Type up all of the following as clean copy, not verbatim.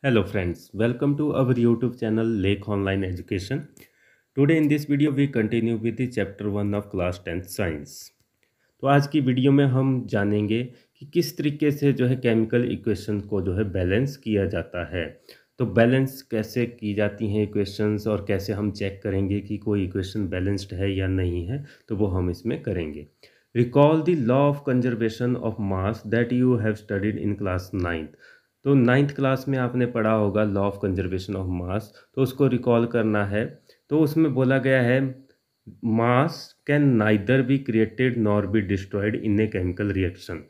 Hello friends, welcome to our YouTube channel Lake Online Education. Today in this video we continue with the chapter 1 of class 10th science. तो आज की video में हम जानेंगे कि किस तरीके से जो है केमिकल इक्वेशन को जो है बैलेंस किया जाता है। तो बैलेंस कैसे की जाती हैं इक्वेशंस और कैसे हम चेक करेंगे कि कोई इक्वेशन बैलेंस्ड है या नहीं है, तो वो हम इसमें करेंगे। Recall the law of conservation of mass that you have studied in class 9th। तो 9th क्लास में आपने पढ़ा होगा law of conservation of mass, तो उसको रिकॉल करना है। तो उसमें बोला गया है मास can neither be created nor be destroyed in a chemical reaction.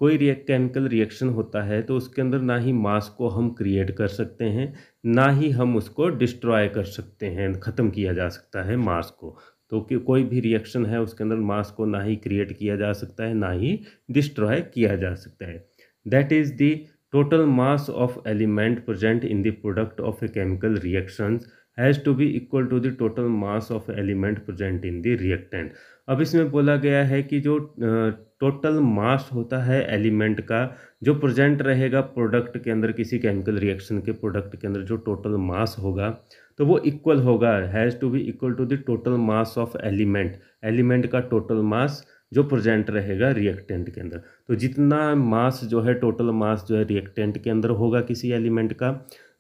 कोई केमिकल रिएक्शन होता है तो उसके अंदर ना ही मास को हम क्रिएट कर सकते हैं, ना ही हम उसको डिस्ट्रॉय कर सकते हैं, ख़त्म किया जा सकता है मास को। तो कि कोई भी रिएक्शन है उसके अंदर मास को ना ही क्रिएट किया जा सकता है, ना ही डिस्ट्रॉय किया जा सकता है। That is the total mass of element present in the product of a chemical reactions has to be equal to the total mass of element present in the reactant। अब इसमें बोला गया है कि जो टोटल मास होता है element का, जो प्रेजेंट रहेगा प्रोडक्ट के अंदर, किसी केमिकल रिएक्शन के प्रोडक्ट के अंदर जो टोटल मास होगा तो वो इक्वल होगा, has to be equal to the total mass of element. Element का टोटल मास जो प्रेजेंट रहेगा रिएक्टेंट के अंदर। तो जितना मास जो है, टोटल मास जो है रिएक्टेंट के अंदर होगा किसी एलिमेंट का,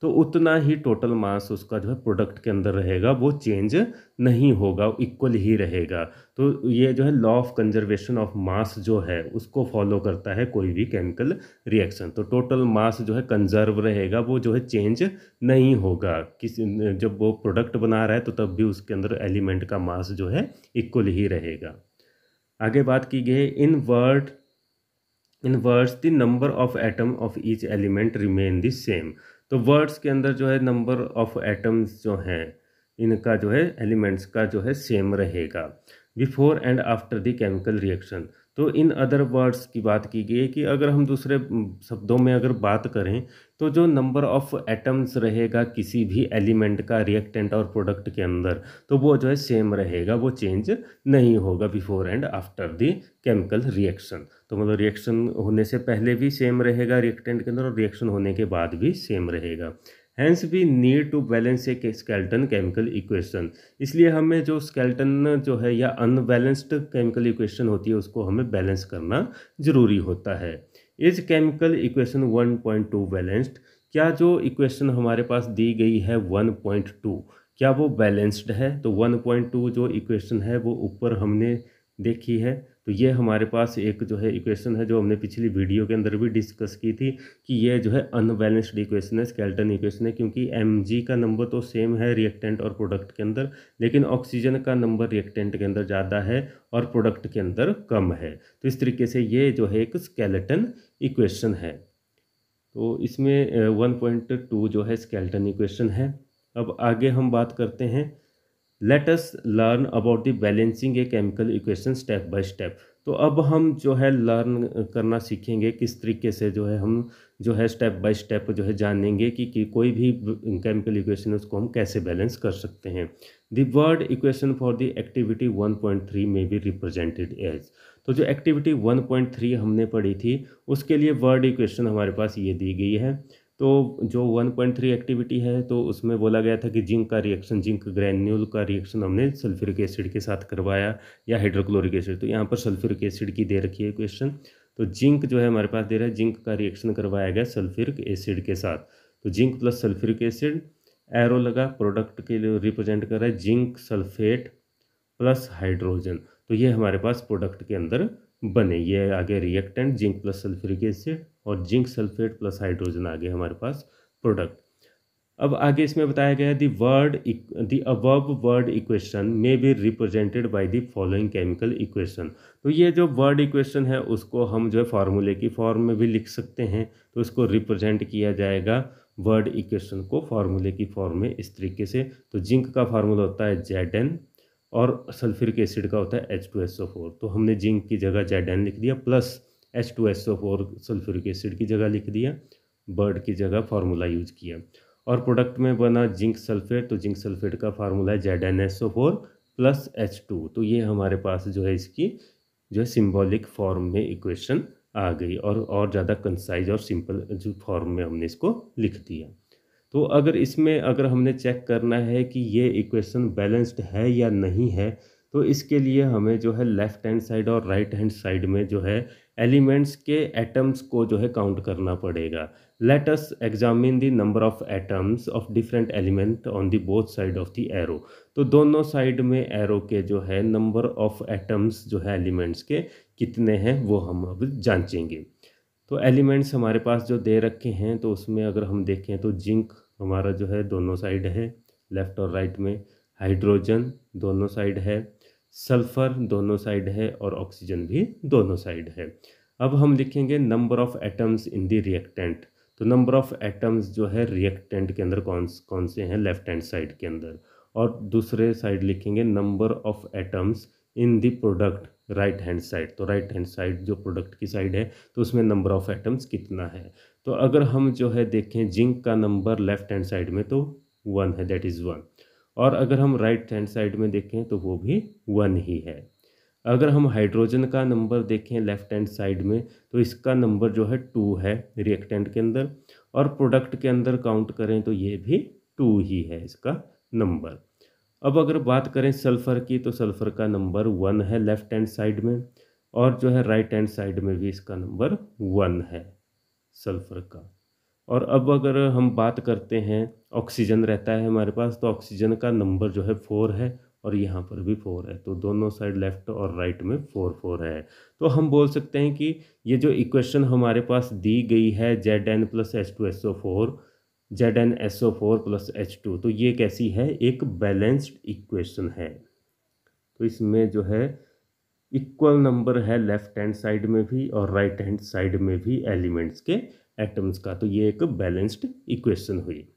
तो उतना ही टोटल मास उसका जो है प्रोडक्ट के अंदर रहेगा, वो चेंज नहीं होगा, इक्वल ही रहेगा। तो ये जो है law of conservation of mass जो है उसको फॉलो करता है कोई भी केमिकल रिएक्शन। तो टोटल मास जो है कंजर्व रहेगा, वो जो है चेंज नहीं होगा। किसी जब वो प्रोडक्ट बना रहा है तो तब भी उसके अंदर एलिमेंट का मास जो है इक्वल ही रहेगा। आगे बात की गई in words the number of atom of each element remain the same. तो वर्ड्स के अंदर जो है नंबर ऑफ एटम्स जो हैं इनका जो है एलिमेंट्स का जो है सेम रहेगा before and after the chemical reaction. तो इन अदर वर्ड्स की बात की गई है कि अगर हम दूसरे शब्दों में अगर बात करें तो जो नंबर ऑफ एटम्स रहेगा किसी भी एलिमेंट का रिएक्टेंट और प्रोडक्ट के अंदर, तो वो जो है सेम रहेगा, वो चेंज नहीं होगा before and after the chemical reaction. तो मतलब रिएक्शन होने से पहले भी सेम रहेगा रिएक्टेंट के अंदर, और रिएक्शन होने के बाद भी सेम रहेगा। Hence we need to balance a skeleton chemical equation. इसलिए हमें जो स्केलेटन जो है या अनबैलेंस्ड केमिकल इक्वेशन होती है उसको हमें बैलेंस करना ज़रूरी होता है। Is chemical equation 1.2 balanced? क्या जो इक्वेशन हमारे पास दी गई है 1.2, क्या वो बैलेंस्ड है? तो 1.2 जो इक्वेशन है वो ऊपर हमने देखी है। तो ये हमारे पास एक जो है इक्वेशन है जो हमने पिछली वीडियो के अंदर भी डिस्कस की थी कि ये जो है अनबैलेंस्ड इक्वेशन है, स्केलेटन इक्वेशन है, क्योंकि Mg का नंबर तो सेम है रिएक्टेंट और प्रोडक्ट के अंदर, लेकिन ऑक्सीजन का नंबर रिएक्टेंट के अंदर ज़्यादा है और प्रोडक्ट के अंदर कम है। तो इस तरीके से ये जो है एक स्केलेटन इक्वेशन है। तो इसमें 1.2 जो है स्केलेटन इक्वेशन है। अब आगे हम बात करते हैं, let us learn about the balancing A chemical equation step by step. तो अब हम जो है लर्न करना सीखेंगे किस तरीके से जो है हम जो है स्टेप बाय स्टेप जो है जानेंगे कि कोई भी केमिकल इक्वेशन उसको हम कैसे बैलेंस कर सकते हैं। The word equation for the activity 1.3 में बी रिप्रेजेंटेड एज। तो जो एक्टिविटी 1.3 हमने पढ़ी थी उसके लिए वर्ड इक्वेशन हमारे पास ये दी गई है। तो जो 1.3 एक्टिविटी है तो उसमें बोला गया था कि जिंक का रिएक्शन, जिंक ग्रैन्यूल का रिएक्शन हमने सल्फ्यूरिक एसिड के साथ करवाया या हाइड्रोक्लोरिक एसिड। तो यहाँ पर सल्फ्यूरिक एसिड की दे रखी है इक्वेशन। तो जिंक जो है हमारे पास दे रहा है, जिंक का रिएक्शन करवाया गया सल्फ्यूरिक एसिड के साथ। तो zinc plus sulphuric acid, arrow लगा, प्रोडक्ट के लिए रिप्रेजेंट कर रहा है जिंक सल्फेट प्लस हाइड्रोजन। तो ये हमारे पास प्रोडक्ट के अंदर बने, ये आगे reactant zinc plus sulphuric acid और जिंक सल्फेट प्लस हाइड्रोजन आगे हमारे पास प्रोडक्ट। अब आगे इसमें बताया गया the above word equation may be represented by the following chemical equation. तो ये जो वर्ड इक्वेशन है उसको हम जो है फार्मूले की फॉर्म में भी लिख सकते हैं। तो इसको रिप्रेजेंट किया जाएगा वर्ड इक्वेशन को फार्मूले की फॉर्म में इस तरीके से। तो जिंक का फार्मूला होता है Zn और सल्फ्यूरिक एसिड का होता है H2SO4। तो हमने जिंक की जगह Zn लिख दिया प्लस H2SO4 सल्फ्यूरिक एसिड की जगह लिख दिया, वर्ड की जगह फार्मूला यूज किया। और प्रोडक्ट में बना जिंक सल्फेट, तो जिंक सल्फेट का फार्मूला है ZnSO4 प्लस H2। तो ये हमारे पास जो है इसकी जो है सिंबॉलिक फॉर्म में इक्वेशन आ गई और ज़्यादा कंसाइज और सिंपल जो फॉर्म में हमने इसको लिख दिया। तो अगर इसमें अगर हमने चेक करना है कि ये इक्वेशन बैलेंस्ड है या नहीं है, तो इसके लिए हमें जो है लेफ़्ट हैंड साइड और राइट हैंड साइड में जो है एलिमेंट्स के एटम्स को जो है काउंट करना पड़ेगा। Let us examine the number of atoms of different element on the both side of the arrow. तो दोनों साइड में एरो के जो है नंबर ऑफ एटम्स जो है एलिमेंट्स के कितने हैं वो हम अब जांचेंगे। तो एलिमेंट्स हमारे पास जो दे रखे हैं, तो उसमें अगर हम देखें तो जिंक हमारा जो है दोनों साइड है, लेफ़्ट और राइट में। हाइड्रोजन दोनों साइड है, सल्फ़र दोनों साइड है और ऑक्सीजन भी दोनों साइड है। अब हम लिखेंगे number of atoms in the reactant. तो नंबर ऑफ़ एटम्स जो है रिएक्टेंट के अंदर कौन कौन से हैं लेफ़्ट हैंड साइड के अंदर, और दूसरे साइड लिखेंगे number of atoms in the product right hand side. तो राइट हैंड साइड जो प्रोडक्ट की साइड है, तो उसमें नंबर ऑफ़ एटम्स कितना है। तो अगर हम जो है देखें जिंक का नंबर लेफ़्ट हैंड साइड में तो 1 है, दैट इज़ 1। और अगर हम राइट हैंड साइड में देखें तो वो भी 1 ही है। अगर हम हाइड्रोजन का नंबर देखें लेफ़्ट हैंड साइड में, तो इसका नंबर जो है 2 है रिएक्टेंट के अंदर, और प्रोडक्ट के अंदर काउंट करें तो ये भी 2 ही है इसका नंबर। अब अगर बात करें सल्फ़र की, तो सल्फ़र का नंबर 1 है लेफ़्ट हैंड साइड में, और जो है राइट हैंड साइड में भी इसका नंबर 1 है सल्फ़र का। और अब अगर हम बात करते हैं ऑक्सीजन रहता है हमारे पास, तो ऑक्सीजन का नंबर जो है 4 है, और यहाँ पर भी 4 है। तो दोनों साइड लेफ़्ट और राइट में 4 है। तो हम बोल सकते हैं कि ये जो इक्वेशन हमारे पास दी गई है Zn+H2SO4 ZnSO4+H2, तो ये कैसी है, एक बैलेंस्ड इक्वेशन है। तो इसमें जो है इक्वल नंबर है लेफ़्ट हैंड साइड में भी और राइट हैंड साइड में भी एलिमेंट्स के एटम्स का। तो ये एक बैलेंस्ड इक्वेशन हुई।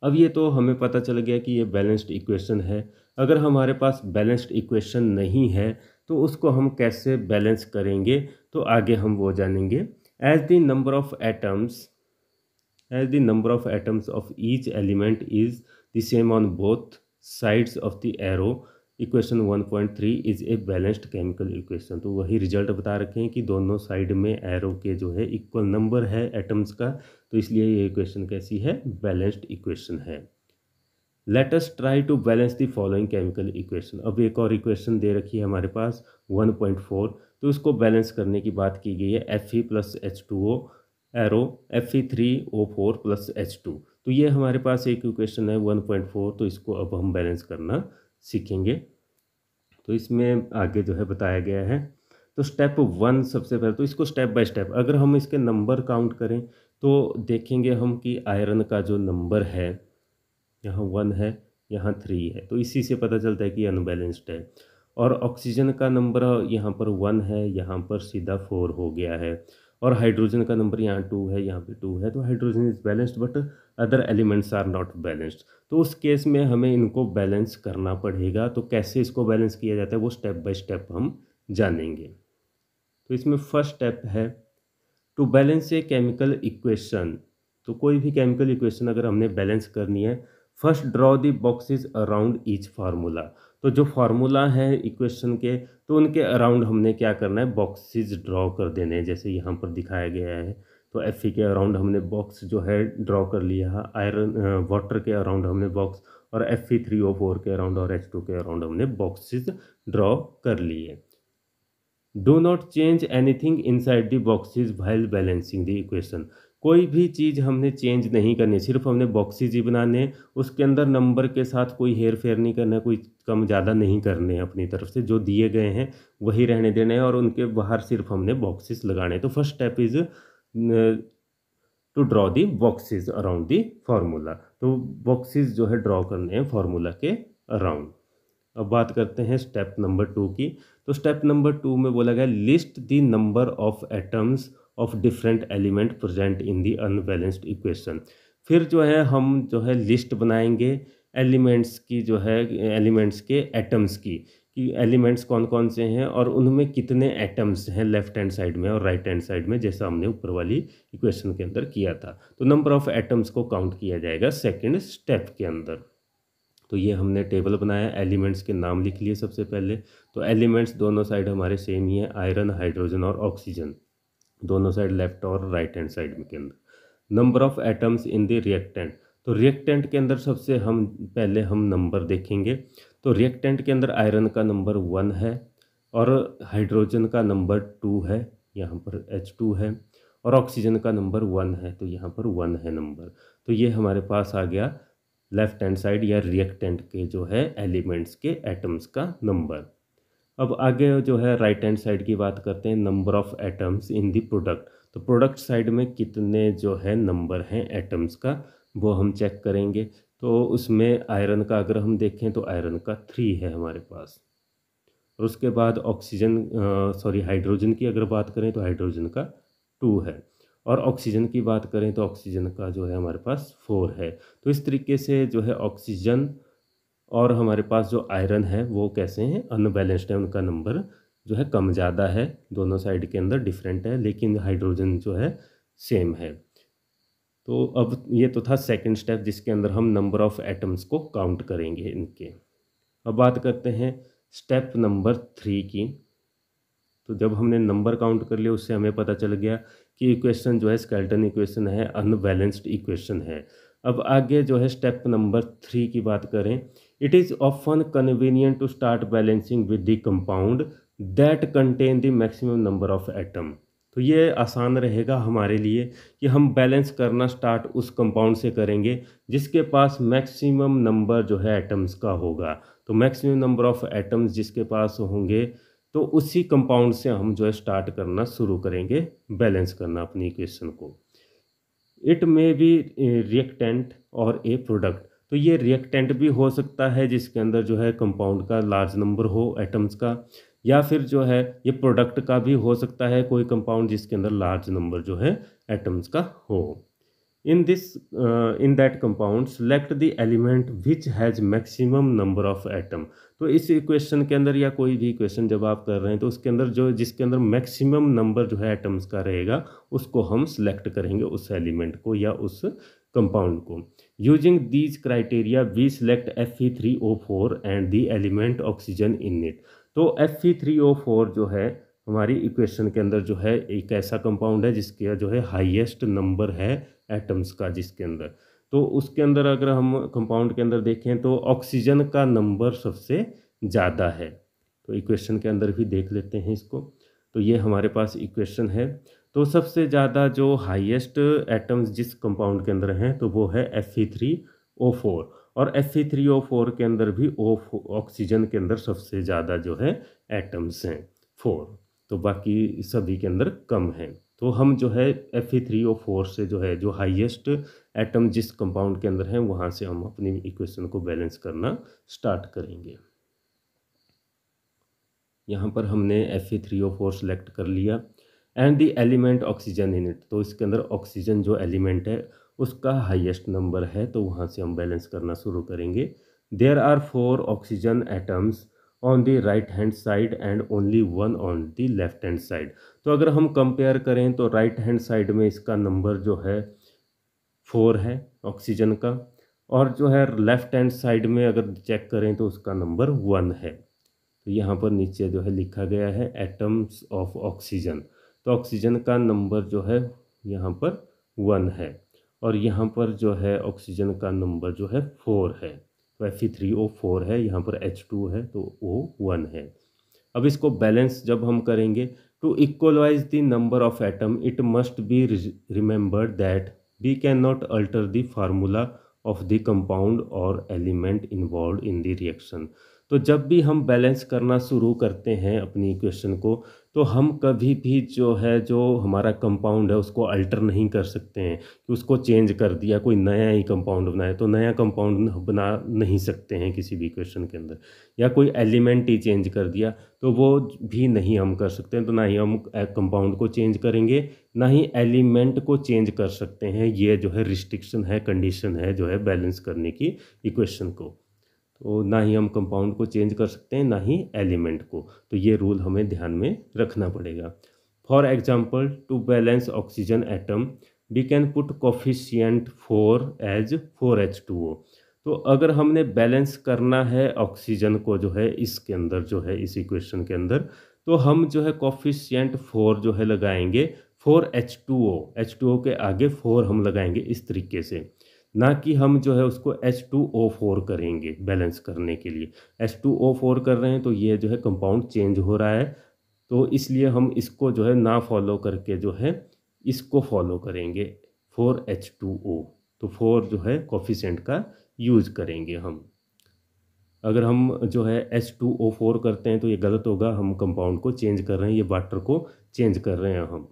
अब ये तो हमें पता चल गया कि ये बैलेंस्ड इक्वेशन है। अगर हमारे पास बैलेंस्ड इक्वेशन नहीं है तो उसको हम कैसे बैलेंस करेंगे, तो आगे हम वो जानेंगे। As the number of atoms of each element is the same on both sides of the arrow, equation 1.3 is a balanced chemical equation. तो वही रिजल्ट बता रखे हैं कि दोनों साइड में एरो के जो है इक्वल नंबर है एटम्स का, तो इसलिए ये इक्वेशन कैसी है, बैलेंस्ड इक्वेशन है। Let us try to balance the following chemical equation. अब एक और इक्वेशन दे रखी है हमारे पास 1.4, तो उसको बैलेंस करने की बात की गई है Fe+H2O एरो Fe3O4+H2। तो ये हमारे पास एक इक्वेशन है 1.4, तो इसको अब हम बैलेंस करना सीखेंगे। तो इसमें आगे जो है बताया गया है। तो स्टेप 1 सबसे पहले, तो इसको स्टेप बाय स्टेप अगर हम इसके नंबर काउंट करें तो देखेंगे हम कि आयरन का जो नंबर है यहाँ 1 है, यहाँ 3 है, तो इसी से पता चलता है कि अनबैलेंस्ड है। और ऑक्सीजन का नंबर यहाँ पर 1 है, यहाँ पर सीधा 4 हो गया है। और हाइड्रोजन का नंबर यहाँ 2 है, यहाँ पे 2 है, तो hydrogen is balanced but other elements are not balanced. तो उस केस में हमें इनको बैलेंस करना पड़ेगा। तो कैसे इसको बैलेंस किया जाता है वो स्टेप बाय स्टेप हम जानेंगे। तो इसमें फर्स्ट स्टेप है to balance a chemical equation. तो कोई भी केमिकल इक्वेशन अगर हमने बैलेंस करनी है, first draw the boxes around each formula. तो जो फार्मूला है इक्वेशन के, तो उनके अराउंड हमने क्या करना है, बॉक्सेस ड्रॉ कर देने हैं, जैसे यहाँ पर दिखाया गया है। तो Fe के अराउंड हमने बॉक्स जो है ड्रॉ कर लिया, आयरन वाटर के अराउंड हमने बॉक्स, और Fe3O4 के अराउंड और H2 के अराउंड हमने बॉक्सेस ड्रॉ कर लिए। Do not change anything inside the boxes while balancing the equation. कोई भी चीज़ हमने चेंज नहीं करनी, सिर्फ हमने बॉक्सेस ही बनाने हैं, उसके अंदर नंबर के साथ कोई हेर फेर नहीं करना, कोई कम ज़्यादा नहीं करने हैं। अपनी तरफ से जो दिए गए हैं वही रहने देने हैं, और उनके बाहर सिर्फ हमने बॉक्सेस लगाने हैं। तो first step is to draw the boxes around the formula. तो बॉक्सेस जो है ड्रॉ करने हैं फार्मूला के अराउंड। अब बात करते हैं स्टेप नंबर 2 की। तो स्टेप नंबर 2 में बोला गया list the number of atoms of different element present in the unbalanced equation. फिर जो है हम जो है लिस्ट बनाएंगे एलिमेंट्स की, जो है एलिमेंट्स के एटम्स की, कि एलिमेंट्स कौन कौन से हैं और उनमें कितने एटम्स हैं लेफ्ट हैंड साइड में और राइट हैंड साइड में, जैसा हमने ऊपर वाली इक्वेशन के अंदर किया था। तो नंबर ऑफ एटम्स को काउंट किया जाएगा सेकेंड स्टेप के अंदर। तो ये हमने टेबल बनाया, एलिमेंट्स के नाम लिख लिए सबसे पहले। तो एलिमेंट्स दोनों साइड हमारे सेम ही है, आयरन, हाइड्रोजन और ऑक्सीजन, दोनों साइड लेफ्ट और राइट हैंड साइड में के अंदर। Number of atoms in the reactant. तो रिएक्टेंट के अंदर सबसे हम पहले हम नंबर देखेंगे। तो रिएक्टेंट के अंदर आयरन का नंबर 1 है और हाइड्रोजन का नंबर 2 है, यहाँ पर H2 है, और ऑक्सीजन का नंबर 1 है, तो यहाँ पर 1 है नंबर। तो ये हमारे पास आ गया लेफ्ट हैंड साइड या रिएक्टेंट के जो है एलिमेंट्स के एटम्स का नंबर। अब आगे जो है राइट हैंड साइड की बात करते हैं, number of atoms in the product. तो प्रोडक्ट साइड में कितने जो है नंबर हैं एटम्स का, वो हम चेक करेंगे। तो उसमें आयरन का अगर हम देखें तो आयरन का 3 है हमारे पास, और उसके बाद हाइड्रोजन की अगर बात करें तो हाइड्रोजन का 2 है, और ऑक्सीजन की बात करें तो ऑक्सीजन का जो है हमारे पास 4 है। तो इस तरीके से जो है ऑक्सीजन और हमारे पास जो आयरन है वो कैसे हैं, अनबैलेंस्ड है, उनका नंबर जो है कम ज़्यादा है, दोनों साइड के अंदर डिफरेंट है, लेकिन हाइड्रोजन जो है सेम है। तो अब ये तो था सेकंड स्टेप जिसके अंदर हम नंबर ऑफ़ एटम्स को काउंट करेंगे इनके। अब बात करते हैं स्टेप नंबर 3 की। तो जब हमने नंबर काउंट कर लिया उससे हमें पता चल गया कि इक्वेशन जो है स्केलेटन इक्वेशन है, अनबैलेंस्ड इक्वेशन है। अब आगे जो है स्टेप नंबर 3 की बात करें, it is often convenient to start balancing with the compound that contain the maximum number of atom. तो ये आसान रहेगा हमारे लिए कि हम बैलेंस करना स्टार्ट उस कंपाउंड से करेंगे जिसके पास मैक्सिमम नंबर जो है एटम्स का होगा। तो मैक्सिमम नंबर ऑफ एटम्स जिसके पास होंगे तो उसी कंपाउंड से हम जो है स्टार्ट करना शुरू करेंगे बैलेंस करना अपनी इक्वेशन को। इट मे बी रिएक्टेंट और ए प्रोडक्ट। तो ये रिएक्टेंट भी हो सकता है जिसके अंदर जो है कंपाउंड का लार्ज नंबर हो एटम्स का, या फिर जो है ये प्रोडक्ट का भी हो सकता है कोई कंपाउंड जिसके अंदर लार्ज नंबर जो है एटम्स का हो। in that compound select the element which has maximum number of atom। तो इस इक्वेशन के अंदर या कोई भी इक्वेशन जब आप कर रहे हैं तो उसके अंदर जो जिसके अंदर मैक्सिमम नंबर जो है एटम्स का रहेगा उसको हम सिलेक्ट करेंगे, उस एलिमेंट को या उस कंपाउंड को। Using these criteria we select Fe3O4 and the element oxygen in it. तो Fe3O4 जो है हमारी इक्वेशन के अंदर जो है एक ऐसा कंपाउंड है जिसके जो है हाईएस्ट नंबर है एटम्स का जिसके अंदर। तो उसके अंदर अगर हम कंपाउंड के अंदर देखें तो ऑक्सीजन का नंबर सबसे ज़्यादा है। तो इक्वेशन के अंदर भी देख लेते हैं इसको। तो ये हमारे पास इक्वेशन है। तो सबसे ज़्यादा जो हाईएस्ट एटम्स जिस कंपाउंड के अंदर हैं तो वो है Fe3O4, और Fe3O4 के अंदर भी ऑक्सीजन के अंदर सबसे ज़्यादा जो है एटम्स हैं 4, तो बाकी सभी के अंदर कम हैं। तो हम जो है Fe3O4 से जो है जो हाईएस्ट एटम जिस कंपाउंड के अंदर हैं वहाँ से हम अपनी इक्वेशन को बैलेंस करना स्टार्ट करेंगे। यहाँ पर हमने Fe3O4 सेलेक्ट कर लिया and the element oxygen in it. तो इसके अंदर ऑक्सीजन जो एलिमेंट है उसका हाईएस्ट नंबर है, तो वहाँ से हम बैलेंस करना शुरू करेंगे। There are 4 oxygen atoms on the right hand side and only 1 on the left hand side. तो अगर हम कंपेयर करें तो राइट हैंड साइड में इसका नंबर जो है 4 है ऑक्सीजन का, और जो है लेफ्ट हैंड साइड में अगर चेक करें तो उसका नंबर 1 है। तो यहाँ पर नीचे जो है लिखा गया है एटम्स ऑफ ऑक्सीजन। तो ऑक्सीजन का नंबर जो है यहाँ पर 1 है, और यहाँ पर जो है ऑक्सीजन का नंबर जो है 4 है। तो Fe3O4 है, यहाँ पर H2 है, तो O1 है। अब इसको बैलेंस जब हम करेंगे to equalise the number of atom it must be remembered that we can not alter the formula of the compound और element involve in the reaction. तो जब भी हम बैलेंस करना शुरू करते हैं अपनी इक्वेशन को तो हम कभी भी जो है जो हमारा कंपाउंड है उसको अल्टर नहीं कर सकते हैं कि उसको चेंज कर दिया, कोई नया ही कंपाउंड बनाए, तो नया कंपाउंड बना नहीं सकते हैं किसी भी इक्वेशन के अंदर, या कोई एलिमेंट ही चेंज कर दिया तो वो भी नहीं हम कर सकते हैं। तो ना ही हम कंपाउंड को चेंज करेंगे ना ही एलिमेंट को चेंज कर सकते हैं। ये जो है रिस्ट्रिक्शन है, कंडीशन है जो है बैलेंस करने की इक्वेशन को। तो ना ही हम कंपाउंड को चेंज कर सकते हैं ना ही एलिमेंट को, तो ये रूल हमें ध्यान में रखना पड़ेगा। For example to balance oxygen atom we can put coefficient 4 as 4H2O। तो अगर हमने बैलेंस करना है ऑक्सीजन को जो है इसके अंदर जो है इस इक्वेशन के अंदर, तो हम जो है कोफिशिएंट 4 जो है लगाएंगे H2O के आगे 4 हम लगाएंगे इस तरीके से, ना कि हम जो है उसको H2O4 करेंगे बैलेंस करने के लिए। H2O4 कर रहे हैं तो ये जो है कंपाउंड चेंज हो रहा है, तो इसलिए हम इसको जो है ना फॉलो करके जो है इसको फॉलो करेंगे 4H2O। तो 4 जो है कोफिशिएंट का यूज़ करेंगे हम। अगर हम जो है H2O4 करते हैं तो ये गलत होगा, हम कंपाउंड को चेंज कर रहे हैं, ये वाटर को चेंज कर रहे हैं हम।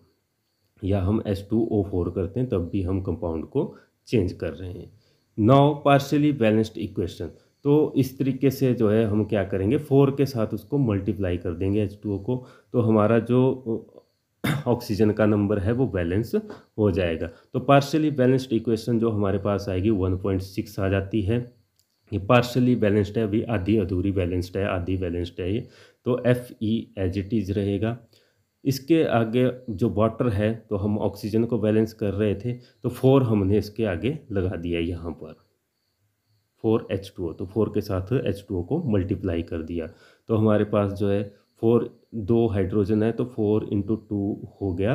या हम H2O4 करते हैं तब भी हम कंपाउंड को चेंज कर रहे हैं। नाउ पार्शियली बैलेंस्ड इक्वेशन, तो इस तरीके से जो है हम क्या करेंगे 4 के साथ उसको मल्टीप्लाई कर देंगे H2O को, तो हमारा जो ऑक्सीजन का नंबर है वो बैलेंस हो जाएगा। तो पार्शियली बैलेंस्ड इक्वेशन जो हमारे पास आएगी 1.6 आ जाती है। ये पार्शियली बैलेंस्ड है, अभी आधी अधूरी बैलेंस्ड है, आधी बैलेंस्ड है ये, तो Fe एज इट इज़ रहेगा। इसके आगे जो वाटर है, तो हम ऑक्सीजन को बैलेंस कर रहे थे तो 4 हमने इसके आगे लगा दिया यहाँ पर 4H2O, तो 4 के साथ H2O को मल्टीप्लाई कर दिया, तो हमारे पास जो है 4, 2 हाइड्रोजन है तो 4 × 2 हो गया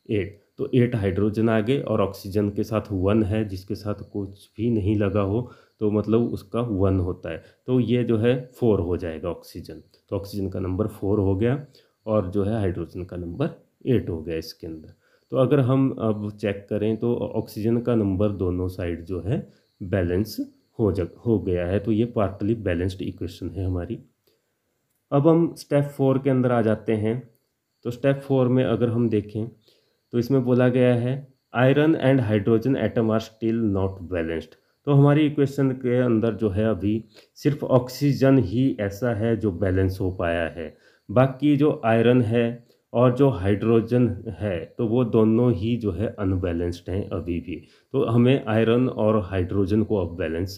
8, तो 8 हाइड्रोजन आ गए, और ऑक्सीजन के साथ 1 है जिसके साथ कुछ भी नहीं लगा हो तो मतलब उसका 1 होता है, तो ये जो है 4 हो जाएगा ऑक्सीजन। तो ऑक्सीजन का नंबर 4 हो गया और जो है हाइड्रोजन का नंबर 8 हो गया इसके अंदर। तो अगर हम अब चेक करें तो ऑक्सीजन का नंबर दोनों साइड जो है बैलेंस हो गया है, तो ये पार्टली बैलेंस्ड इक्वेशन है हमारी। अब हम स्टेप 4 के अंदर आ जाते हैं। तो स्टेप 4 में अगर हम देखें तो इसमें बोला गया है iron and hydrogen atom are still not balanced. तो हमारी इक्वेशन के अंदर जो है अभी सिर्फ ऑक्सीजन ही ऐसा है जो बैलेंस हो पाया है, बाकी जो आयरन है और जो हाइड्रोजन है तो वो दोनों ही जो है अनबैलेंस्ड हैं अभी भी। तो हमें आयरन और हाइड्रोजन को अब बैलेंस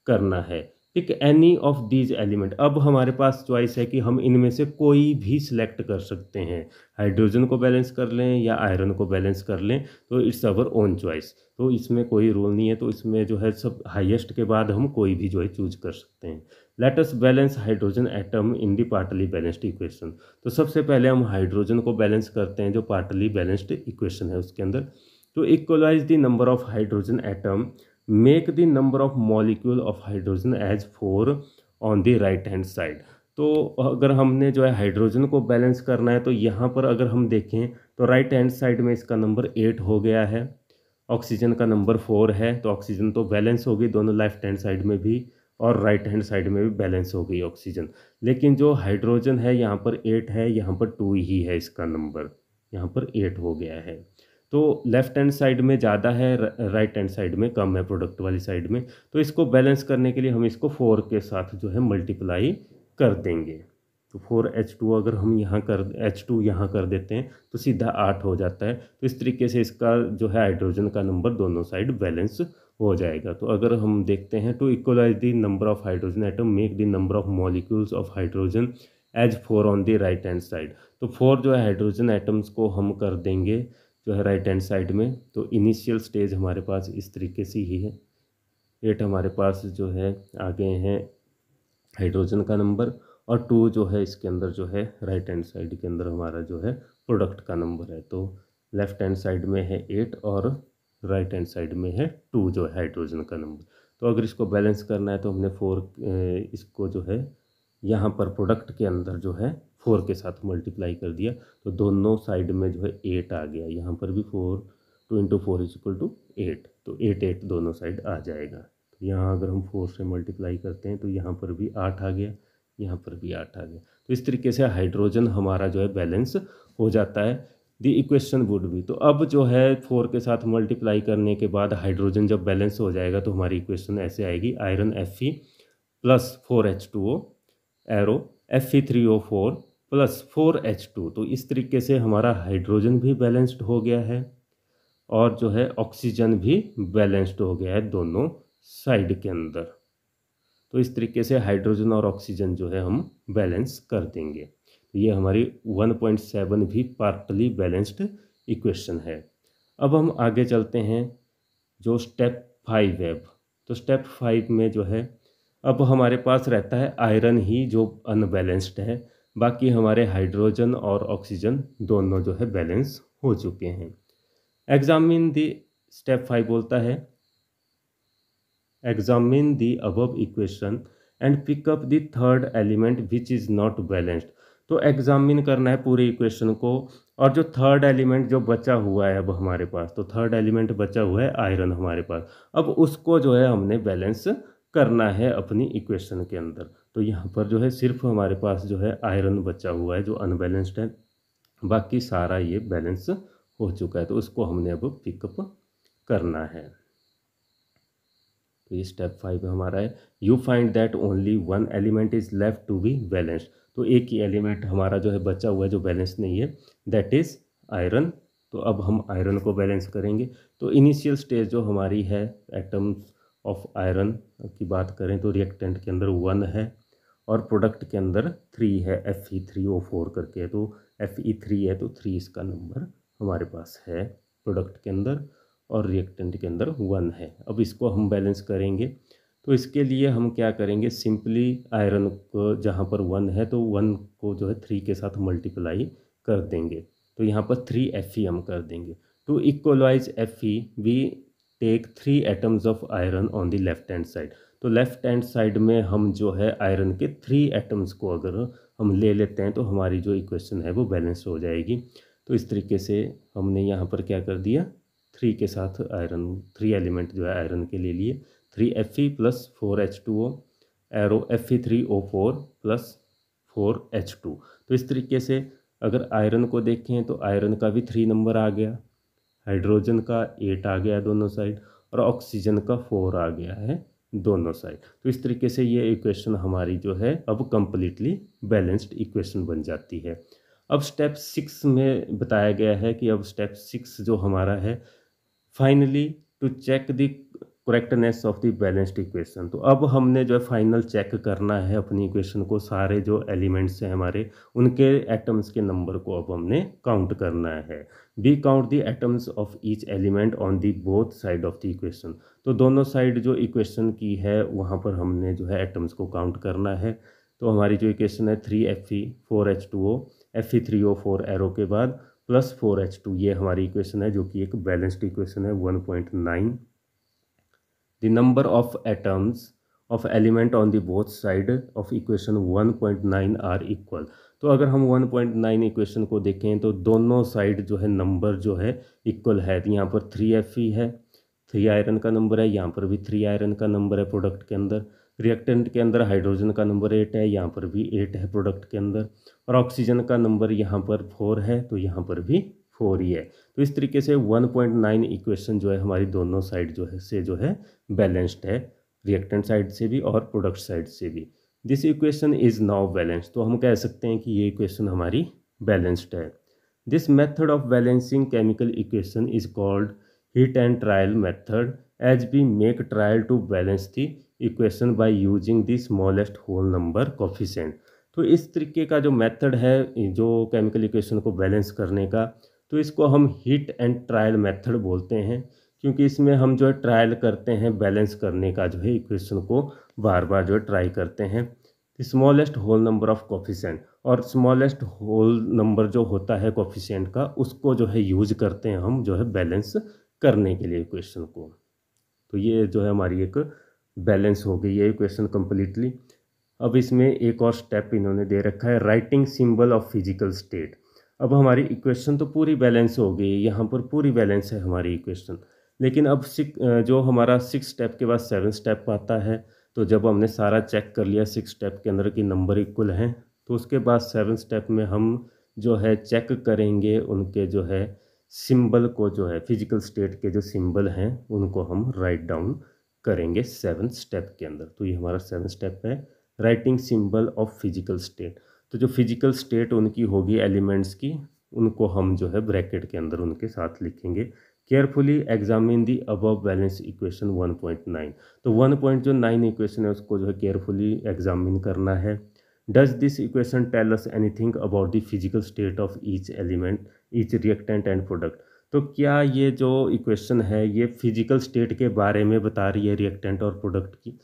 करना है। Pick any of these element, अब हमारे पास चॉइस है कि हम इनमें से कोई भी सिलेक्ट कर सकते हैं, हाइड्रोजन को बैलेंस कर लें या आयरन को बैलेंस कर लें, तो इट्स अवर ओन चॉइस, तो इसमें कोई रूल नहीं है। तो इसमें जो है सब हाईएस्ट के बाद हम कोई भी जो है चूज कर सकते हैं। Let us balance hydrogen atom in the partly balanced equation. तो सबसे पहले हम हाइड्रोजन को बैलेंस करते हैं जो पार्टली बैलेंस्ड इक्वेशन है उसके अंदर। तो equalize the number of hydrogen atom, make the number of molecule of hydrogen as 4 on the right hand side. तो अगर हमने जो है हाइड्रोजन को बैलेंस करना है तो यहाँ पर अगर हम देखें तो राइट हैंड साइड में इसका नंबर 8 हो गया है, ऑक्सीजन का नंबर 4 है, तो ऑक्सीजन तो बैलेंस होगी दोनों लेफ्ट हैंड साइड में भी और राइट हैंड साइड में भी बैलेंस हो गई ऑक्सीजन। लेकिन जो हाइड्रोजन है यहाँ पर 8 है, यहाँ पर 2 ही है, इसका नंबर यहाँ पर 8 हो गया है। तो लेफ्ट हैंड साइड में ज़्यादा है, राइट हैंड साइड में कम है, प्रोडक्ट वाली साइड में। तो इसको बैलेंस करने के लिए हम इसको 4 के साथ जो है मल्टीप्लाई कर देंगे। तो 4H2 अगर हम H2 यहाँ कर देते हैं तो सीधा 8 हो जाता है। तो इस तरीके से इसका जो है हाइड्रोजन का नंबर दोनों साइड बैलेंस हो जाएगा। तो अगर हम देखते हैं तो equalize the number of hydrogen atom, make the number of molecules of hydrogen as 4 on the right hand side. तो 4 जो है हाइड्रोजन एटम्स को हम कर देंगे जो है राइट हैंड साइड में। तो इनिशियल स्टेज हमारे पास इस तरीके से ही है, 8 हमारे पास जो है आ गए हैं हाइड्रोजन का नंबर, और 2 जो है इसके अंदर जो है राइट हैंड साइड के अंदर हमारा जो है प्रोडक्ट का नंबर है। तो लेफ्ट हैंड साइड में है 8 और राइट हैंड साइड में है 2 जो है हाइड्रोजन का नंबर। तो अगर इसको बैलेंस करना है तो हमने 4 इसको जो है यहाँ पर प्रोडक्ट के अंदर जो है 4 के साथ मल्टीप्लाई कर दिया, तो दोनों साइड में जो है 8 आ गया। यहाँ पर भी 4, 2 × 4 = 8, तो 8 8 दोनों साइड आ जाएगा। तो यहाँ अगर हम 4 से मल्टीप्लाई करते हैं तो यहाँ पर भी 8 आ गया, यहाँ पर भी 8 आ गया। तो इस तरीके से हाइड्रोजन हमारा जो है बैलेंस हो जाता है। द इक्वेशन वुड बी, तो अब जो है 4 के साथ मल्टीप्लाई करने के बाद हाइड्रोजन जब बैलेंस हो जाएगा तो हमारी इक्वेशन ऐसे आएगी, iron Fe + 4H2O arrow Fe3O4 + 4H2। तो इस तरीके से हमारा हाइड्रोजन भी बैलेंस्ड हो गया है और जो है ऑक्सीजन भी बैलेंस्ड हो गया है दोनों साइड के अंदर। तो इस तरीके से हाइड्रोजन और ऑक्सीजन जो है हम बैलेंस कर देंगे। ये हमारी 1.7 भी पार्टली बैलेंस्ड इक्वेशन है। अब हम आगे चलते हैं जो स्टेप 5 है। तो स्टेप 5 में जो है अब हमारे पास रहता है आयरन ही जो अनबैलेंस्ड है, बाकी हमारे हाइड्रोजन और ऑक्सीजन दोनों जो है बैलेंस हो चुके हैं। एग्जामिन दी, स्टेप 5 बोलता है examine the above equation and pick up the third element which is not balanced. तो एग्जामिन करना है पूरी इक्वेशन को, और जो थर्ड एलिमेंट जो बचा हुआ है अब हमारे पास, तो थर्ड एलिमेंट बचा हुआ है आयरन हमारे पास, अब उसको जो है हमने बैलेंस करना है अपनी इक्वेशन के अंदर। तो यहाँ पर जो है सिर्फ हमारे पास जो है आयरन बचा हुआ है जो अनबैलेंस्ड है, बाकी सारा ये बैलेंस हो चुका है, तो उसको हमने अब पिकअप करना है। तो ये स्टेप 5 हमारा है, you find that only one element is left to be balanced. तो एक ही एलिमेंट हमारा जो है बचा हुआ है जो बैलेंस नहीं है, दैट इज़ आयरन। तो अब हम आयरन को बैलेंस करेंगे। तो इनिशियल स्टेज जो हमारी है एटम्स ऑफ आयरन की बात करें तो रिएक्टेंट के अंदर 1 है और प्रोडक्ट के अंदर 3 है, Fe3O4 करके। तो Fe3 है तो 3 इसका नंबर हमारे पास है प्रोडक्ट के अंदर, और रिएक्टेंट के अंदर 1 है। अब इसको हम बैलेंस करेंगे, तो इसके लिए हम क्या करेंगे, सिंपली आयरन को जहाँ पर 1 है तो 1 को जो है 3 के साथ मल्टीप्लाई कर देंगे, तो यहाँ पर 3Fe हम कर देंगे। To equalize Fe we take 3 atoms of iron on the left hand side. तो लेफ्ट हैंड साइड में हम जो है आयरन के 3 एटम्स को अगर हम ले लेते हैं तो हमारी जो इक्वेशन है वो बैलेंस हो जाएगी। तो इस तरीके से हमने यहाँ पर क्या कर दिया, 3 के साथ आयरन 3 एलिमेंट जो है आयरन के ले लिए, 3Fe plus 4H2O arrow Fe3O4 plus 4H2। तो इस तरीके से अगर आयरन को देखें तो आयरन का भी 3 नंबर आ गया, हाइड्रोजन का 8 आ गया दोनों साइड, और ऑक्सीजन का 4 आ गया है दोनों साइड। तो इस तरीके से ये इक्वेशन हमारी जो है अब कंप्लीटली बैलेंस्ड इक्वेशन बन जाती है। अब स्टेप 6 में बताया गया है कि अब स्टेप 6 जो हमारा है, finally to check the correctness of the balanced equation. तो अब हमने जो है फाइनल चेक करना है अपनी इक्वेशन को, सारे जो एलिमेंट्स हैं हमारे उनके एटम्स के नंबर को अब हमने काउंट करना है। We count the atoms of each element on the both side of the equation. तो दोनों साइड जो इक्वेशन की है वहाँ पर हमने जो है एटम्स को काउंट करना है। तो हमारी जो इक्वेशन है 3Fe 4H2O Fe3O4 एरो के बाद प्लस 4H2, ये हमारी इक्वेशन है जो कि एक बैलेंस्ड इक्वेशन है 1.9। The number of atoms of element on the both side of equation 1.9 are equal. तो अगर हम 1.9 इक्वेशन को देखें तो दोनों साइड जो है नंबर जो है इक्वल है। तो यहाँ पर 3Fe है, 3 आयरन का नंबर है, यहाँ पर भी 3 आयरन का नंबर है प्रोडक्ट के अंदर। रिएक्टेंट के अंदर हाइड्रोजन का नंबर 8 है, यहाँ पर भी 8 है प्रोडक्ट के अंदर, और ऑक्सीजन का नंबर यहाँ पर 4 है तो यहाँ पर भी 4 ही है। तो इस तरीके से 1.9 इक्वेशन जो है हमारी दोनों साइड जो है से जो है बैलेंस्ड है, रिएक्टेंट साइड से भी और प्रोडक्ट साइड से भी। This equation is now balanced. तो हम कह सकते हैं कि ये इक्वेशन हमारी बैलेंस्ड है। This method of balancing chemical equation is called hit and trial method as we make trial to balance the equation by using the smallest whole number coefficient. तो इस तरीके का जो मेथड है जो केमिकल इक्वेशन को balance करने का, तो इसको हम हीट एंड ट्रायल मेथड बोलते हैं, क्योंकि इसमें हम जो है ट्रायल करते हैं बैलेंस करने का, जो है इक्वेशन को बार बार जो है ट्राई करते हैं। Smallest whole number of coefficient, और स्मॉलेस्ट होल नंबर जो होता है कोफिशिएंट का उसको जो है यूज करते हैं हम जो है बैलेंस करने के लिए इक्वेशन को। तो ये जो है हमारी एक बैलेंस हो गई है इक्वेशन कम्प्लीटली। अब इसमें एक और स्टेप इन्होंने दे रखा है, writing symbol of physical state. अब हमारी इक्वेशन तो पूरी बैलेंस हो गई, यहाँ पर पूरी बैलेंस है हमारी इक्वेशन, लेकिन अब जो हमारा 6 स्टेप के बाद 7 स्टेप आता है। तो जब हमने सारा चेक कर लिया 6 स्टेप के अंदर कि नंबर इक्वल हैं, तो उसके बाद 7 स्टेप में हम जो है चेक करेंगे उनके जो है सिंबल को, जो है फिजिकल स्टेट के जो सिंबल हैं उनको हम राइट डाउन करेंगे 7 स्टेप के अंदर। तो ये हमारा 7 स्टेप है, writing symbol of physical state. तो जो फिजिकल स्टेट उनकी होगी एलिमेंट्स की, उनको हम जो है ब्रैकेट के अंदर उनके साथ लिखेंगे। Carefully examine the above balance equation 1.9। तो 1.9 इक्वेशन है उसको जो है केयरफुली एग्जामिन करना है। Does this equation tell us anything about the physical state of each element, each reactant and product. तो क्या ये जो इक्वेशन है ये फिजिकल स्टेट के बारे में बता रही है रिएक्टेंट और प्रोडक्ट की,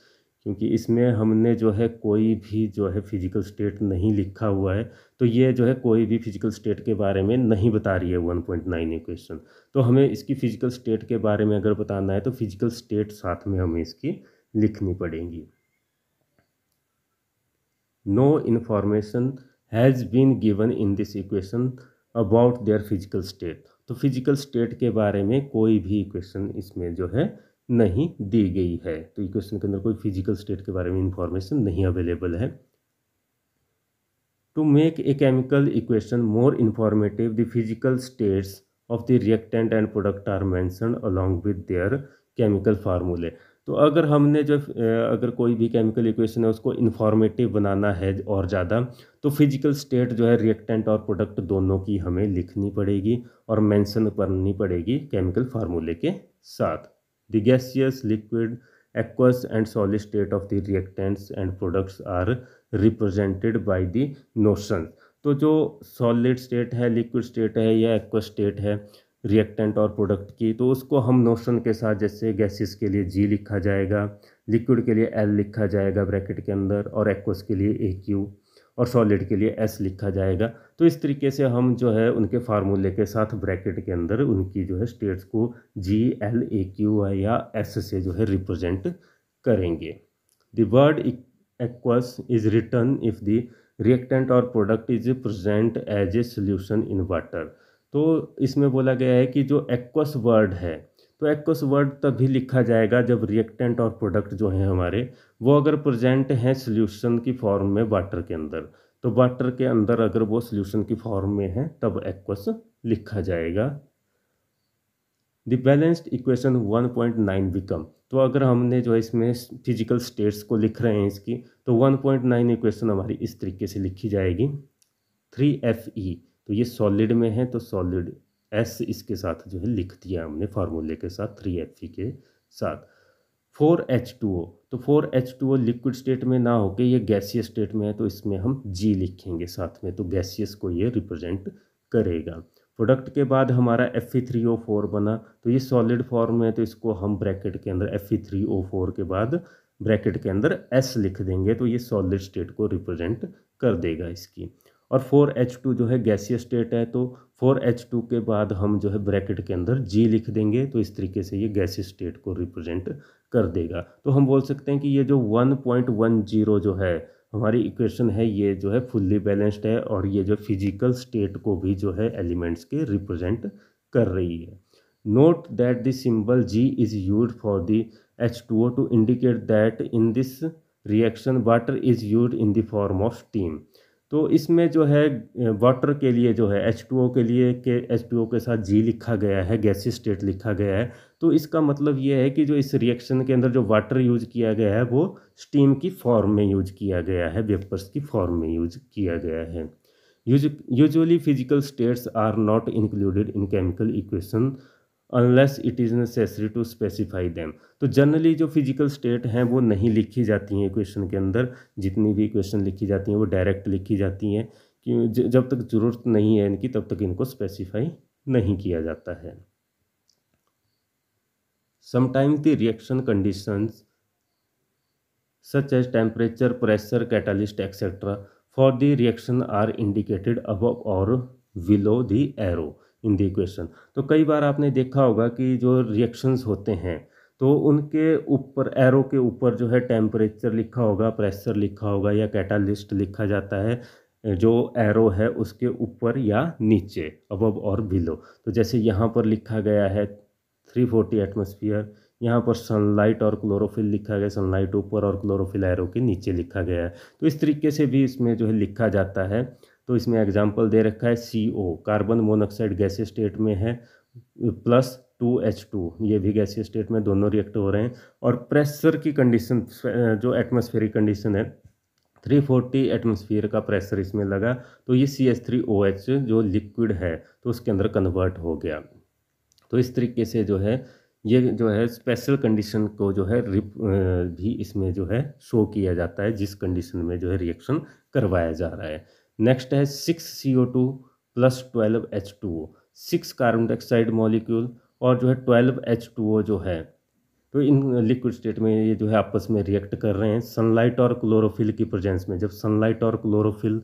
क्योंकि इसमें हमने जो है कोई भी जो है फिजिकल स्टेट नहीं लिखा हुआ है, तो ये जो है कोई भी फिजिकल स्टेट के बारे में नहीं बता रही है 1.9 इक्वेशन। तो हमें इसकी फिजिकल स्टेट के बारे में अगर बताना है तो फिजिकल स्टेट साथ में हमें इसकी लिखनी पड़ेगी। No information has been given in this equation about their physical state. तो फिजिकल स्टेट के बारे में कोई भी इक्वेशन इसमें जो है नहीं दी गई है, तो इक्वेशन के अंदर कोई फिजिकल स्टेट के बारे में इंफॉर्मेशन नहीं अवेलेबल है। To make a chemical equation more informative the physical states of the reactant and product are mentioned along with their chemical formulae. तो अगर हमने जो अगर कोई भी केमिकल इक्वेशन है उसको इंफॉर्मेटिव बनाना है और ज़्यादा, तो फिजिकल स्टेट जो है रिएक्टेंट और प्रोडक्ट दोनों की हमें लिखनी पड़ेगी और मेंशन करनी पड़ेगी केमिकल फार्मूले के साथ। The gaseous, liquid, aqueous and solid state of the reactants and products are represented by the notion। तो जो सॉलिड स्टेट है, लिक्विड स्टेट है या एक्वस स्टेट है रिएक्टेंट और प्रोडक्ट की, तो उसको हम नोशन के साथ, जैसे गैसेस के लिए जी लिखा जाएगा, लिक्विड के लिए एल लिखा जाएगा ब्रैकेट के अंदर, और एक्वस के लिए ए क्यू, और सॉलिड के लिए एस लिखा जाएगा। तो इस तरीके से हम जो है उनके फार्मूले के साथ ब्रैकेट के अंदर उनकी जो है स्टेट्स को जी, एल, ए, क्यू या एस से जो है रिप्रेजेंट करेंगे। The word aqueous is written if the reactant और product is present as a solution in water. तो इसमें बोला गया है कि जो एक्वस वर्ड है, तो एक्वस वर्ड तभी लिखा जाएगा जब रिएक्टेंट और प्रोडक्ट जो हैं हमारे, वो अगर प्रेजेंट हैं सोल्यूशन की फॉर्म में वाटर के अंदर। तो वाटर के अंदर अगर वो सोल्यूशन की फॉर्म में है तब एक्वस लिखा जाएगा। The balanced equation 1.9 become. तो अगर हमने जो है इसमें फिजिकल स्टेट्स को लिख रहे हैं इसकी, तो 1.9 इक्वेशन हमारी इस तरीके से लिखी जाएगी। 3Fe, तो ये सॉलिड में है तो सॉलिड एस इसके साथ जो है लिख दिया हमने फार्मूले के साथ 3Fe के साथ। 4H2O, तो 4H2O लिक्विड स्टेट में ना होके ये गैसियस स्टेट में है, तो इसमें हम G लिखेंगे साथ में, तो गैसियस को ये रिप्रेजेंट करेगा। प्रोडक्ट के बाद हमारा Fe3O4 बना, तो ये सॉलिड फॉर्म में है, तो इसको हम ब्रैकेट के अंदर Fe3O4 के बाद ब्रैकेट के अंदर S लिख देंगे, तो ये सॉलिड स्टेट को रिप्रेजेंट कर देगा इसकी। और 4H2 जो है गैसियस स्टेट है, तो 4H2 के बाद हम जो है ब्रैकेट के अंदर G लिख देंगे, तो इस तरीके से ये गैसियस स्टेट को रिप्रेजेंट कर देगा। तो हम बोल सकते हैं कि ये जो 1.10 जो है हमारी इक्वेशन है, ये जो है फुल्ली बैलेंस्ड है, और ये जो फिजिकल स्टेट को भी जो है एलिमेंट्स के रिप्रेजेंट कर रही है। Note that the symbol G is used for the H2O to indicate that in this reaction water is used in the form of steam. तो इसमें जो है वाटर के लिए जो है H2O के लिए के H2O के साथ G लिखा गया है, गैसियस स्टेट लिखा गया है। तो इसका मतलब ये है कि जो इस रिएक्शन के अंदर जो वाटर यूज किया गया है वो स्टीम की फॉर्म में यूज किया गया है, वेपर्स की फॉर्म में यूज किया गया है। Usually physical states are not included in chemical equation unless it is necessary to specify them. तो जनरली जो फिजिकल स्टेट हैं वो नहीं लिखी जाती हैं इक्वेशन के अंदर। जितनी भी इक्वेशन लिखी जाती हैं वो डायरेक्ट लिखी जाती हैं, कि जब तक ज़रूरत नहीं है इनकी तब तक इनको स्पेसिफाई नहीं किया जाता है। Sometimes the reaction conditions such as temperature, pressure, catalyst, etc. for the reaction are indicated above or below the arrow in the equation। तो कई बार आपने देखा होगा कि जो रिएक्शंस होते हैं तो उनके ऊपर, एरो के ऊपर जो है टेम्परेचर लिखा होगा, प्रेशर लिखा होगा या कैटालिस्ट लिखा जाता है, जो एरो है उसके ऊपर या नीचे, अबव और बिलो। तो जैसे यहाँ पर लिखा गया है 340 एटमॉस्फेयर, यहाँ पर सनलाइट और क्लोरोफिल लिखा गया, सनलाइट ऊपर और क्लोरोफिल एरो के नीचे लिखा गया है। तो इस तरीके से भी इसमें जो है लिखा जाता है। तो इसमें एग्जांपल दे रखा है CO, कार्बन मोनोऑक्साइड गैसीय स्टेट में है, प्लस 2H2, ये भी गैसीय स्टेट में, दोनों रिएक्ट हो रहे हैं। और प्रेशर की कंडीशन, जो एटमॉस्फेरिक कंडीशन है, 340 एटमॉस्फेयर का प्रेशर इसमें लगा, तो ये CH3OH जो लिक्विड है तो उसके अंदर कन्वर्ट हो गया। तो इस तरीके से जो है ये जो है स्पेशल कंडीशन को जो है भी इसमें जो है शो किया जाता है, जिस कंडीशन में जो है रिएक्शन करवाया जा रहा है। नेक्स्ट है 6CO2 plus 12H2O, 6 carbon dioxide molecule और जो है 12H2O जो है तो इन लिक्विड स्टेट में ये जो है आपस में रिएक्ट कर रहे हैं सनलाइट और क्लोरोफिल की प्रेजेंस में। जब सनलाइट और क्लोरोफिल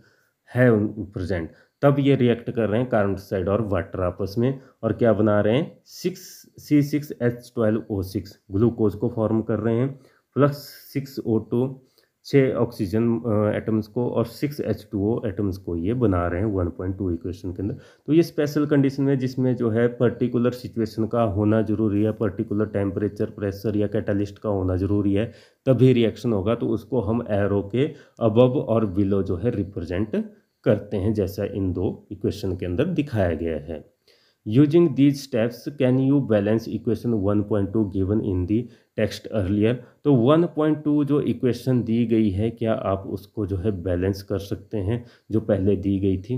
है प्रेजेंट तब ये रिएक्ट कर रहे हैं कार्बन डाइऑक्साइड और वाटर आपस में, और क्या बना रहे हैं 6C6H12O6 ग्लूकोज को फॉर्म कर रहे हैं, प्लस 6O2 6 ऑक्सीजन एटम्स को और 6H2O एटम्स को ये बना रहे हैं 1.2 इक्वेशन के अंदर। तो ये स्पेशल कंडीशन में जिसमें जो है पर्टिकुलर सिचुएशन का होना जरूरी है, पर्टिकुलर टेम्परेचर प्रेशर या कैटालिस्ट का होना जरूरी है, तभी रिएक्शन होगा। तो उसको हम एरो के अबव और बिलो जो है रिप्रेजेंट करते हैं, जैसा इन दो इक्वेशन के अंदर दिखाया गया है। Using these steps can you balance equation 1.2 given in the text earlier. तो 1.2 जो इक्वेशन दी गई है, क्या आप उसको जो है बैलेंस कर सकते हैं जो पहले दी गई थी।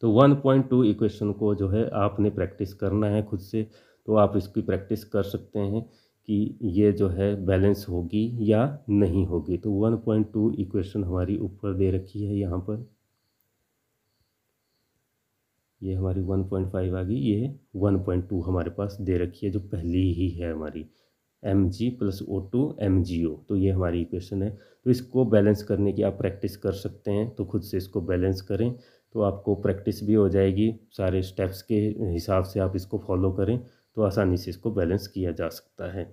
तो 1.2 इक्वेशन को जो है आपने प्रैक्टिस करना है खुद से। तो आप इसकी प्रैक्टिस कर सकते हैं कि ये जो है बैलेंस होगी या नहीं होगी। तो 1.2 इक्वेशन हमारी ऊपर दे रखी है यहाँ पर, ये हमारी 1.5 आ गई, ये 1.2 हमारे पास दे रखी है जो पहली ही है हमारी Mg + O2 MgO। तो ये हमारी इक्वेशन है। तो इसको बैलेंस करने की आप प्रैक्टिस कर सकते हैं। तो खुद से इसको बैलेंस करें तो आपको प्रैक्टिस भी हो जाएगी, सारे स्टेप्स के हिसाब से आप इसको फॉलो करें तो आसानी से इसको बैलेंस किया जा सकता है।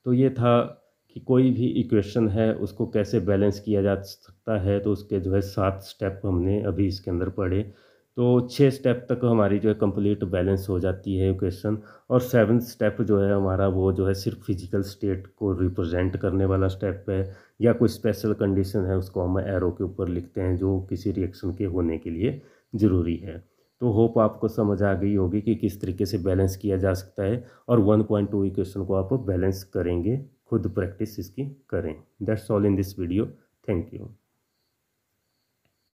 तो ये था कि कोई भी इक्वेशन है उसको कैसे बैलेंस किया जा सकता है। तो उसके जो है 7 स्टेप हमने अभी इसके अंदर पढ़े। तो 6 स्टेप तक हमारी जो है कंप्लीट बैलेंस हो जाती है इक्वेशन, और 7th स्टेप जो है हमारा वो जो है सिर्फ फिजिकल स्टेट को रिप्रेजेंट करने वाला स्टेप है, या कोई स्पेशल कंडीशन है उसको हम एरो के ऊपर लिखते हैं जो किसी रिएक्शन के होने के लिए ज़रूरी है। तो होप आपको समझ आ गई होगी कि किस तरीके से बैलेंस किया जा सकता है, और 1.2 इक्वेशन को आप बैलेंस करेंगे, खुद प्रैक्टिस इसकी करें। That's all in this video. Thank you.